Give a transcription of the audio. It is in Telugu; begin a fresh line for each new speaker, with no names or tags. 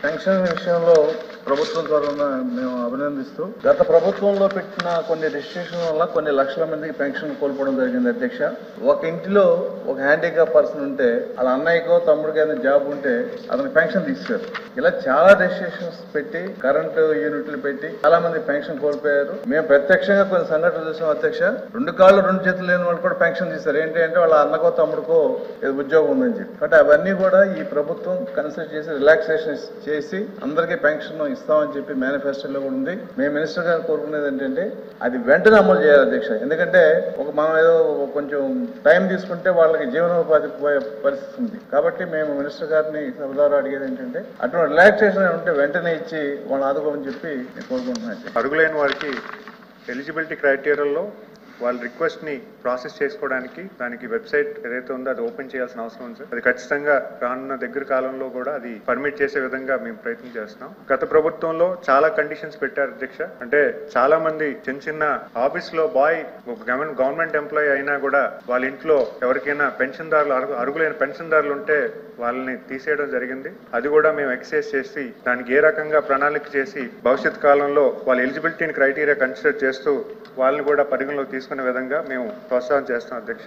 పెన్షన్ విషయంలో ప్రభుత్వం ద్వారా మేము అభినందిస్తూ గత ప్రభుత్వంలో పెట్టిన కొన్ని రిస్ట్రిక్షన్ వల్ల కొన్ని లక్షల మందికి పెన్షన్ కోల్పోవడం జరిగింది అధ్యక్ష. ఒక ఇంటిలో ఒక హ్యాండిక్యాప్ పర్సన్ ఉంటే వాళ్ళ అన్నయ్యకో తమ్ముడికి ఏదైనా జాబ్ ఉంటే అతనికి పెన్షన్ తీస్తారు. ఇలా చాలా రెస్ట్రిక్షన్స్ పెట్టి కరెంటు యూనిట్లు పెట్టి చాలా మంది పెన్షన్ కోల్పోయారు. మేము ప్రత్యక్షంగా కొన్ని సంఘటనలు చూసాం అధ్యక్ష. 2 కాళ్ళు 2 చేతులు లేని వాళ్ళు కూడా పెన్షన్ తీస్తారు. ఏంటి అంటే వాళ్ళ అన్నకో తమ్ముడికో ఉద్యోగం ఉందని చెప్పి. కాబట్టి అవన్నీ కూడా ఈ ప్రభుత్వం కన్సిడర్ చేసి రిలాక్సేషన్ చేసి అందరికీ పెన్షన్ ఇస్తామని చెప్పి మేనిఫెస్టోలో కూడా ఉంది. మేము మినిస్టర్ గారు కోరుకునేది ఏంటంటే అది వెంటనే అమలు చేయాలి అధ్యక్ష. ఎందుకంటే మనం ఏదో కొంచెం టైం తీసుకుంటే వాళ్ళకి జీవనోపాధి పోయే పరిస్థితి ఉంది. కాబట్టి మేము మినిస్టర్ గారిని సరదాగా అడిగేది ఏంటంటే అటువంటి రిలాక్సేషన్ ఉంటే వెంటనే ఇచ్చి వాళ్ళని ఆదుకోమని చెప్పి నేను కోరుకుంటున్నాను.
అర్హులైన వారికి ఎలిజిబిలిటీ క్రైటీరియాలో వాళ్ళ రిక్వెస్ట్ ని ప్రాసెస్ చేసుకోవడానికి దానికి వెబ్సైట్ ఏదైతే ఉందో అది ఓపెన్ చేయాల్సిన అవసరం ఉంది సార్. అది ఖచ్చితంగా రానున్న దగ్గర కాలంలో కూడా అది పర్మిట్ చేసే విధంగా మేము ప్రయత్నం చేస్తున్నాం. గత ప్రభుత్వంలో చాలా కండిషన్స్ పెట్టారు అధ్యక్ష. అంటే చాలా మంది చిన్న ఆఫీస్ లో బాయ్ ఒక గవర్నమెంట్ ఎంప్లాయీ అయినా కూడా వాళ్ళ ఇంట్లో ఎవరికైనా పెన్షన్దారులు అర్హులైన పెన్షన్దారులు ఉంటే వాళ్ళని తీసేయడం జరిగింది. అది కూడా మేము ఎక్సైజ్ చేసి దానికి ఏ రకంగా ప్రణాళిక చేసి భవిష్యత్ కాలంలో వాళ్ళ ఎలిజిబిలిటీని క్రైటీరియా కన్సిడర్ చేస్తూ వాళ్ళని కూడా పరిగణలోకి తీసుకునే విధంగా మేము ప్రోత్సాహం చేస్తాం అధ్యక్ష.